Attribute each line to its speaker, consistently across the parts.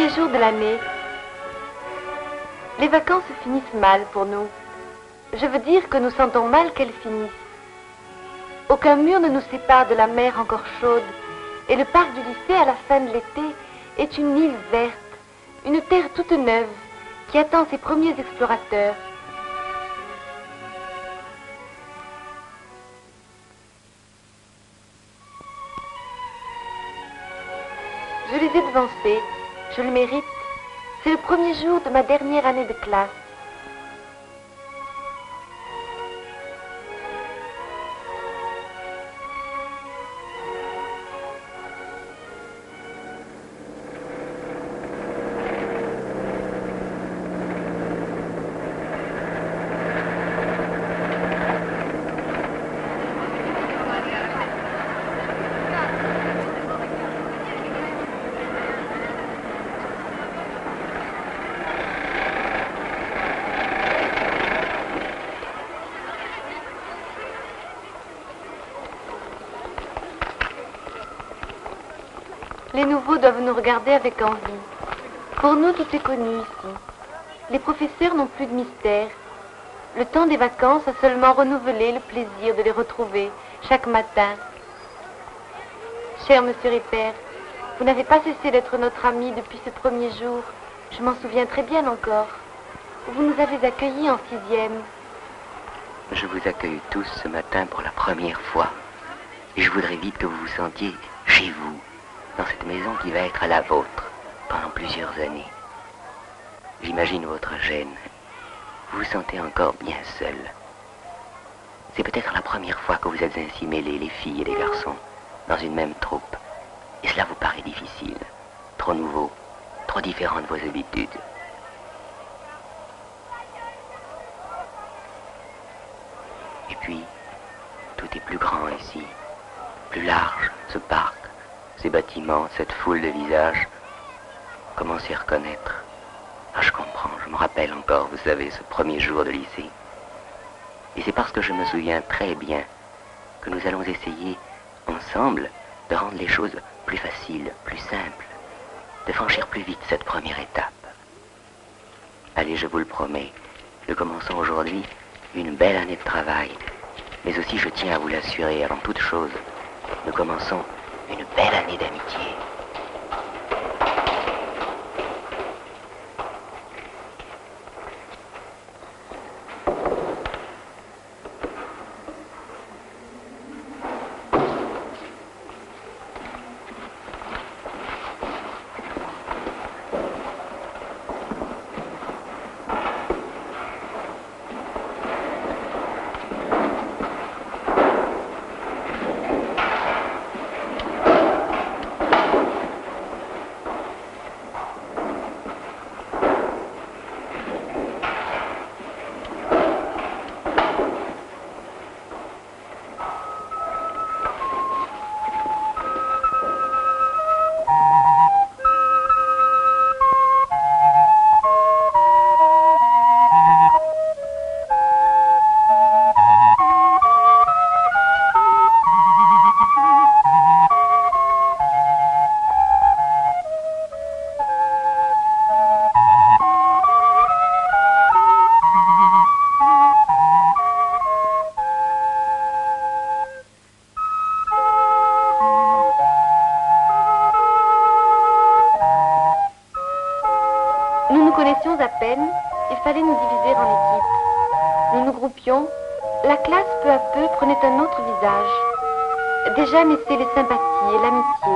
Speaker 1: premier jour de l'année. Les vacances finissent mal pour nous. Je veux dire que nous sentons mal qu'elles finissent. Aucun mur ne nous sépare de la mer encore chaude, et le parc du lycée à la fin de l'été est une île verte, une terre toute neuve qui attend ses premiers explorateurs. Je les ai devancés, je le mérite. C'est le premier jour de ma dernière année de classe. Les nouveaux doivent nous regarder avec envie. Pour nous, tout est connu ici. Les professeurs n'ont plus de mystère. Le temps des vacances a seulement renouvelé le plaisir de les retrouver chaque matin. Cher monsieur Ripert, vous n'avez pas cessé d'être notre ami depuis ce premier jour. Je m'en souviens très bien encore. Vous nous avez accueillis en 6e.
Speaker 2: Je vous accueille tous ce matin pour la première fois. Et je voudrais vite que vous vous sentiez chez vous, dans cette maison qui va être la vôtre pendant plusieurs années. J'imagine votre gêne. Vous vous sentez encore bien seul. C'est peut-être la première fois que vous êtes ainsi mêlés, les filles et les garçons, dans une même troupe. Et cela vous paraît difficile, trop nouveau, trop différent de vos habitudes. Et puis, tout est plus grand ici, plus large, ce parc, ces bâtiments, cette foule de visages. Comment s'y reconnaître? Ah, je comprends, je me rappelle encore, vous savez, ce premier jour de lycée. Et c'est parce que je me souviens très bien que nous allons essayer, ensemble, de rendre les choses plus faciles, plus simples, de franchir plus vite cette première étape. Allez, je vous le promets, nous commençons aujourd'hui une belle année de travail. Mais aussi, je tiens à vous l'assurer, avant toute chose, nous commençons une belle année d'amitié.
Speaker 1: À peine, il fallait nous diviser en équipes. Nous nous groupions. La classe, peu à peu, prenait un autre visage. Déjà naissaient les sympathies et l'amitié.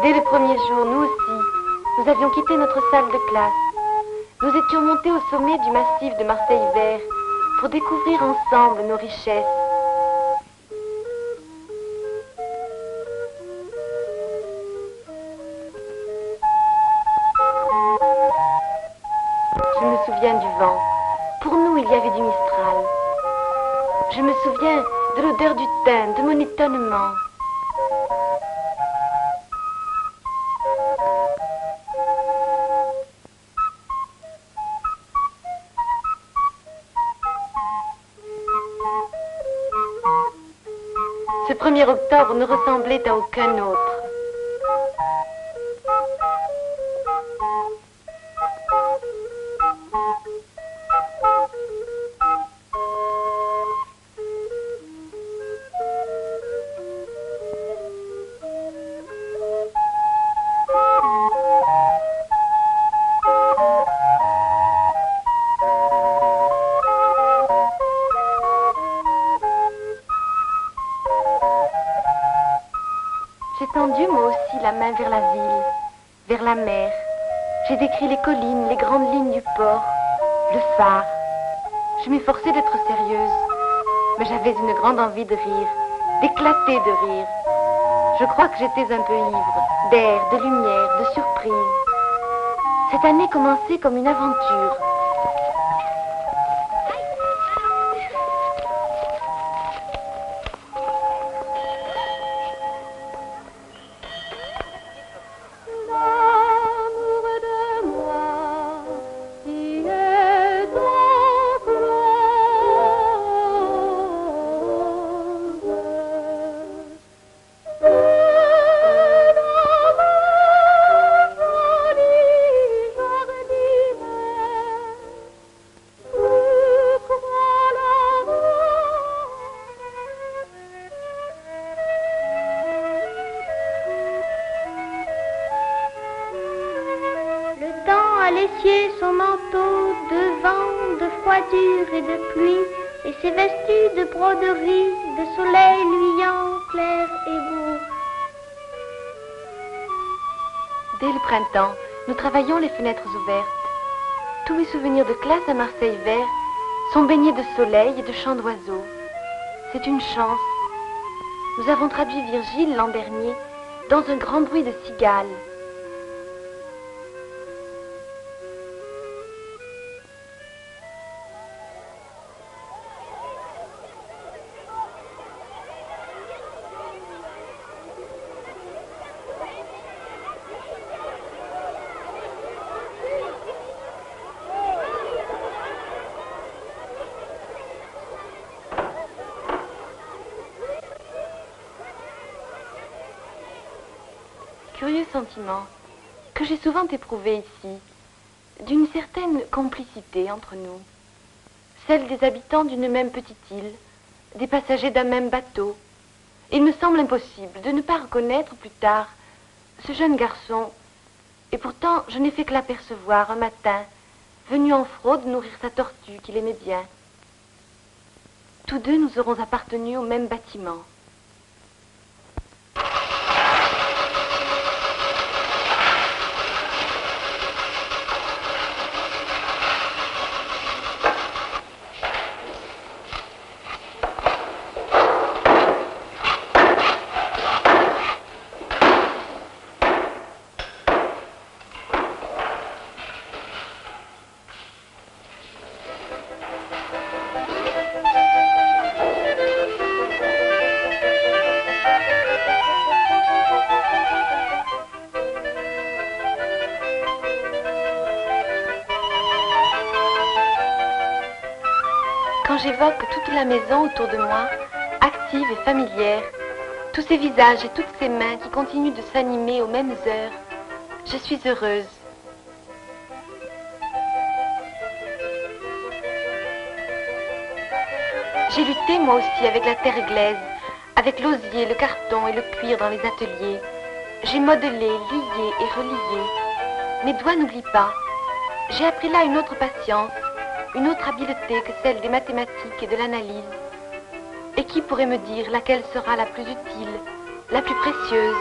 Speaker 1: Dès le premier jour, nous aussi, nous avions quitté notre salle de classe. Nous étions montés au sommet du massif de Marseille Vert pour découvrir ensemble nos richesses. Je me souviens du vent. il y avait du Mistral. Je me souviens de l'odeur du thym, de mon étonnement. Ce 1er octobre ne ressemblait à aucun autre. J'ai tendu moi aussi la main vers la ville, vers la mer. J'ai décrit les collines, les grandes lignes du port, le phare. Je m'efforçais d'être sérieuse, mais j'avais une grande envie de rire, d'éclater de rire. Je crois que j'étais un peu ivre, d'air, de lumière, de surprise. Cette année commençait comme une aventure.
Speaker 3: Lécier son manteau de vent, de froidure et de pluie, et ses vestus de broderie, de soleil luyant, clair et beau.
Speaker 1: Dès le printemps, nous travaillons les fenêtres ouvertes. Tous mes souvenirs de classe à Marseille vert sont baignés de soleil et de chants d'oiseaux. C'est une chance. Nous avons traduit Virgile l'an dernier dans un grand bruit de cigales. Curieux sentiment que j'ai souvent éprouvé ici, d'une certaine complicité entre nous, celle des habitants d'une même petite île, des passagers d'un même bateau. Il me semble impossible de ne pas reconnaître plus tard ce jeune garçon, et pourtant je n'ai fait que l'apercevoir un matin, venu en fraude nourrir sa tortue qu'il aimait bien. Tous deux nous aurons appartenu au même bâtiment. Quand j'évoque toute la maison autour de moi, active et familière, tous ces visages et toutes ces mains qui continuent de s'animer aux mêmes heures, je suis heureuse. J'ai lutté moi aussi avec la terre glaise, avec l'osier, le carton et le cuir dans les ateliers. J'ai modelé, lié et relié. Mes doigts n'oublient pas. J'ai appris là une autre patience, une autre habileté que celle des mathématiques et de l'analyse. Et qui pourrait me dire laquelle sera la plus utile, la plus précieuse?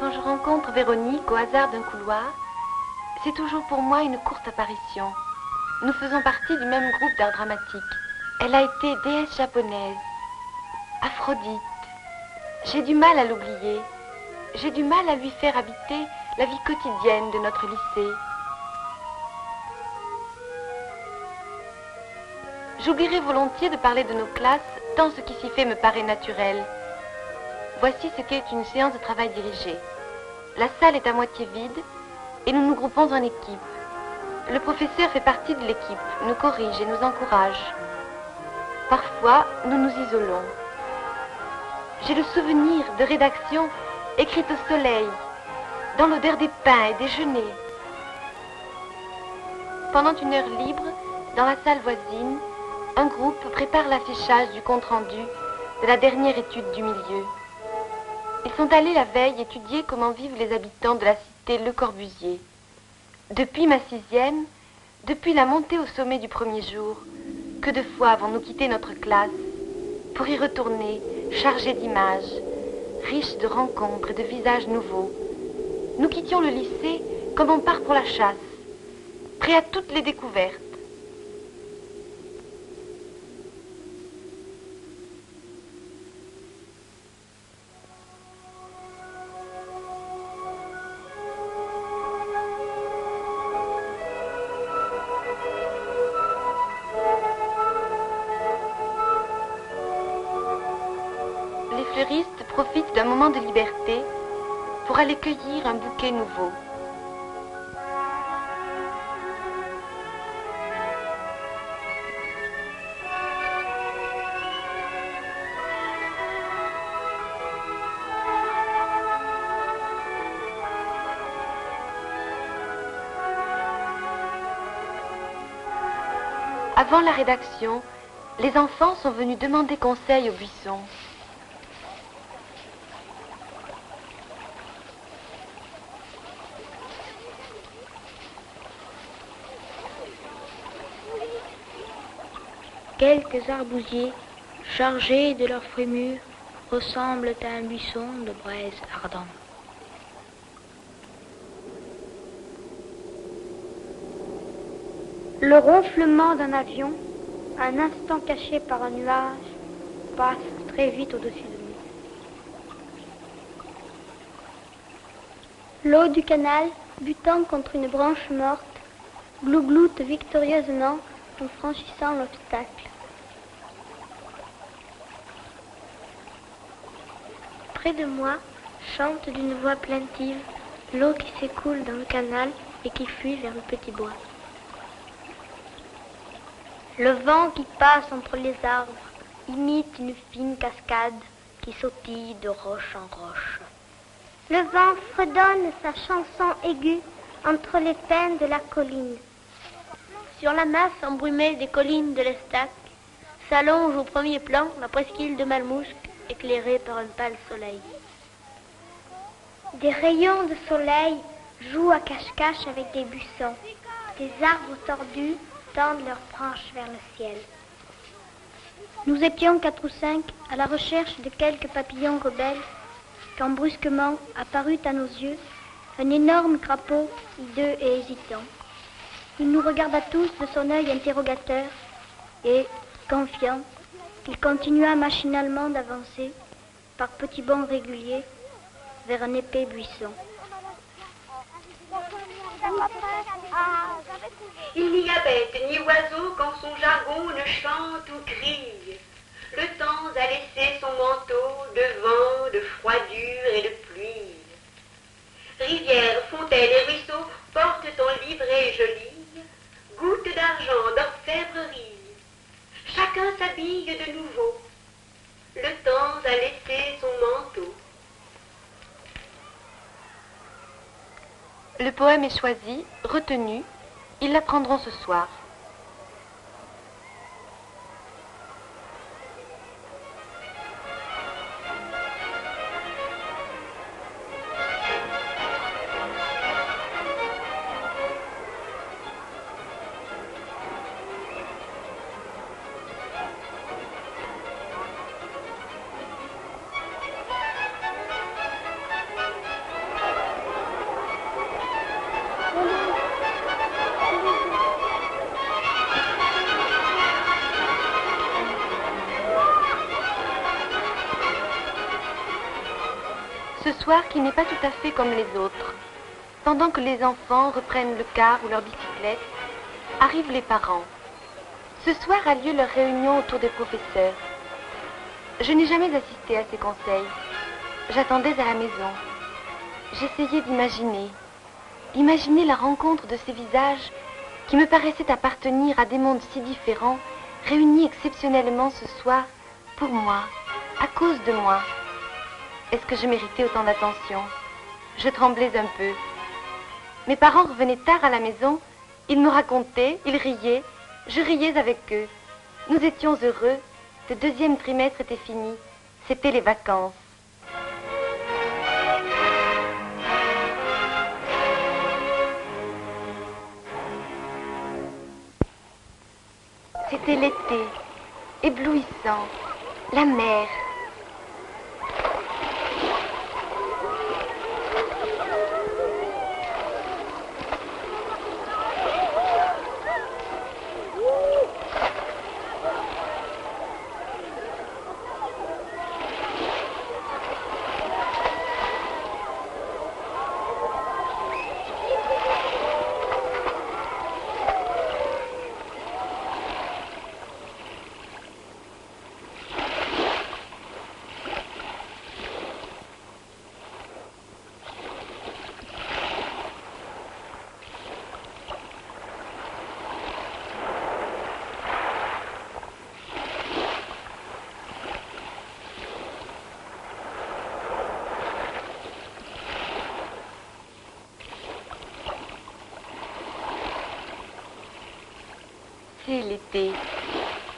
Speaker 1: quand je rencontre Véronique au hasard d'un couloir, c'est toujours pour moi une courte apparition. Nous faisons partie du même groupe d'art dramatique. Elle a été déesse japonaise, Aphrodite. J'ai du mal à l'oublier. J'ai du mal à lui faire habiter la vie quotidienne de notre lycée. J'oublierais volontiers de parler de nos classes, tant ce qui s'y fait me paraît naturel. Voici ce qu'est une séance de travail dirigée. La salle est à moitié vide et nous nous groupons en équipe. Le professeur fait partie de l'équipe, nous corrige et nous encourage. Parfois, nous nous isolons. J'ai le souvenir de rédactions écrites au soleil, dans l'odeur des pains et des genêts. Pendant une heure libre, dans la salle voisine, un groupe prépare l'affichage du compte-rendu de la dernière étude du milieu. Ils sont allés la veille étudier comment vivent les habitants de la cité Le Corbusier. Depuis ma 6e, depuis la montée au sommet du premier jour, que de fois avons-nous quitté notre classe pour y retourner, chargés d'images, riches de rencontres et de visages nouveaux. Nous quittions le lycée comme on part pour la chasse, prêts à toutes les découvertes. Les fleuristes profitent d'un moment de liberté pour aller cueillir un bouquet nouveau. Avant la rédaction, les enfants sont venus demander conseil au buisson.
Speaker 3: Quelques arbousiers, chargés de leurs fruits mûrs, ressemblent à un buisson de braise ardente. Le ronflement d'un avion, un instant caché par un nuage, passe très vite au-dessus de nous. L'eau du canal, butant contre une branche morte, glougloute victorieusement en franchissant l'obstacle. Près de moi, chante d'une voix plaintive l'eau qui s'écoule dans le canal et qui fuit vers le petit bois. Le vent qui passe entre les arbres imite une fine cascade qui sautille de roche en roche. Le vent fredonne sa chanson aiguë entre les pins de la colline. Sur la masse embrumée des collines de l'Estac, s'allonge au premier plan la presqu'île de Malmousque, éclairée par un pâle soleil. Des rayons de soleil jouent à cache-cache avec des buissons. Des arbres tordus tendent leurs branches vers le ciel. Nous étions 4 ou 5 à la recherche de quelques papillons rebelles, quand brusquement apparut à nos yeux un énorme crapaud hideux et hésitant. Il nous regarda tous de son œil interrogateur et, confiant, il continua machinalement d'avancer, par petits bonds réguliers, vers un épais buisson.
Speaker 4: Il n'y a bête ni oiseau qu'en son jargon ne chante ou crie. Le temps a laissé son manteau de vent, de froidure et de pluie. Rivières, fontaines et ruisseaux portent ton livret joli, gouttes d'argent, d'orfèvrerie. Chacun s'habille de nouveau. Le temps a laissé son manteau.
Speaker 1: Le poème est choisi, retenu. Ils l'apprendront ce soir. Ce soir qui n'est pas tout à fait comme les autres. Pendant que les enfants reprennent le car ou leur bicyclette, arrivent les parents. Ce soir a lieu leur réunion autour des professeurs. Je n'ai jamais assisté à ces conseils. J'attendais à la maison. J'essayais d'imaginer la rencontre de ces visages qui me paraissaient appartenir à des mondes si différents, réunis exceptionnellement ce soir pour moi, à cause de moi. Est-ce que je méritais autant d'attention? Je tremblais un peu. Mes parents revenaient tard à la maison. Ils me racontaient, ils riaient. Je riais avec eux. Nous étions heureux. Le deuxième trimestre était fini. C'était les vacances. C'était l'été, éblouissant, la mer. C'est l'été.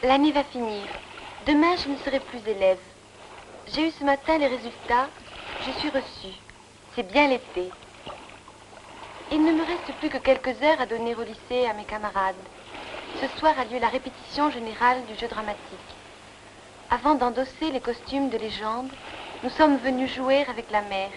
Speaker 1: L'année va finir. Demain, je ne serai plus élève. J'ai eu ce matin les résultats. Je suis reçue. C'est bien l'été. Il ne me reste plus que quelques heures à donner au lycée à mes camarades. Ce soir a lieu la répétition générale du jeu dramatique. Avant d'endosser les costumes de légende, nous sommes venus jouer avec la mer.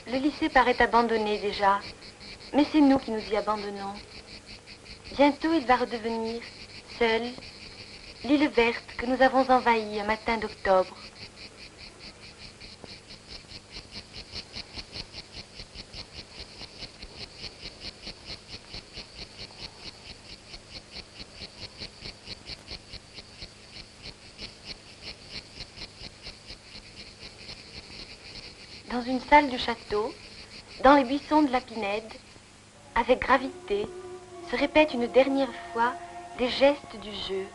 Speaker 1: Le lycée paraît abandonné déjà, mais c'est nous qui nous y abandonnons. Bientôt il va redevenir, seul, l'île verte que nous avons envahie un matin d'octobre. Dans une salle du château, dans les buissons de la Pinède, avec gravité, se répètent une dernière fois des gestes du jeu.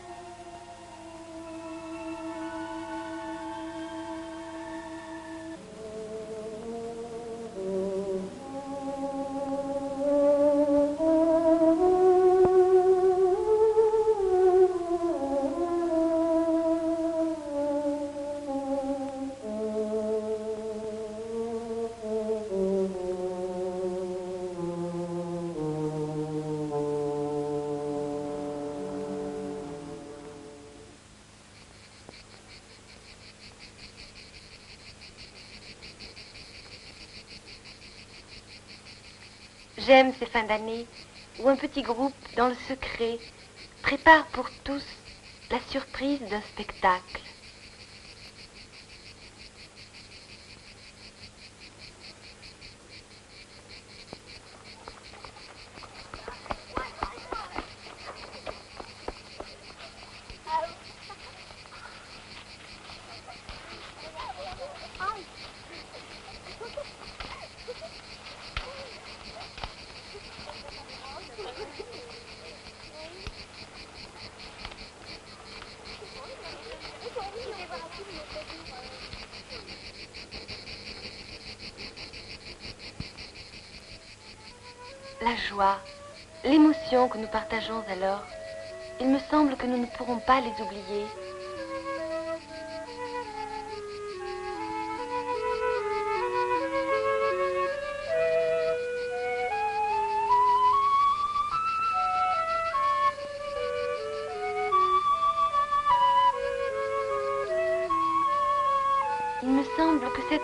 Speaker 1: J'aime ces fins d'année où un petit groupe, dans le secret, prépare pour tous la surprise d'un spectacle. La joie, l'émotion que nous partageons alors, il me semble que nous ne pourrons pas les oublier.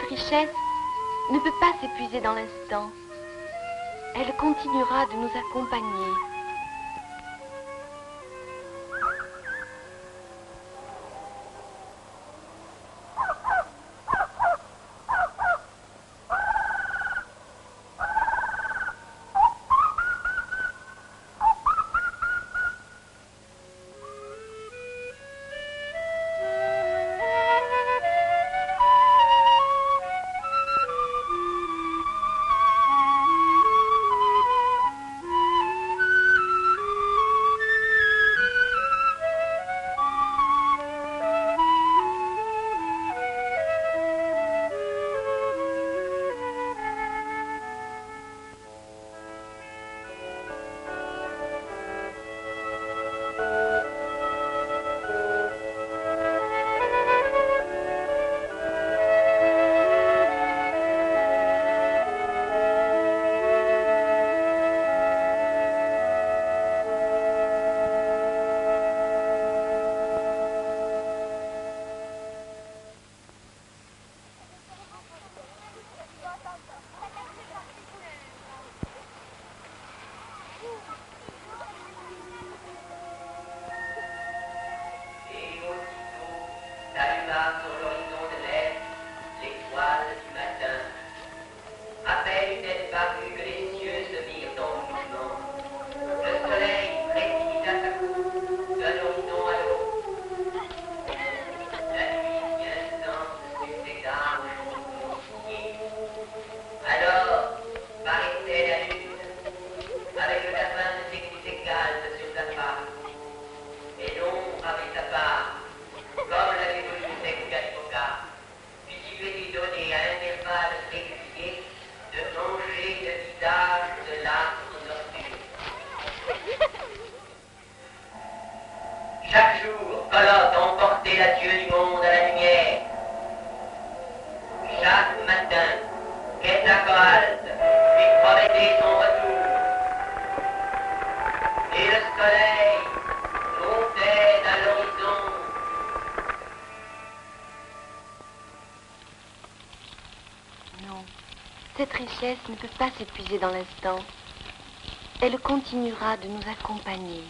Speaker 1: richesse ne peut pas s'épuiser dans l'instant. Elle continuera de nous accompagner.
Speaker 2: Chaque jour, Colotte emportait l'adieu du monde à la lumière. Chaque matin, Quetzalcoatl lui promettait son retour. Et le soleil montait à l'horizon.
Speaker 1: Non, cette richesse ne peut pas s'épuiser dans l'instant. Elle continuera de nous accompagner.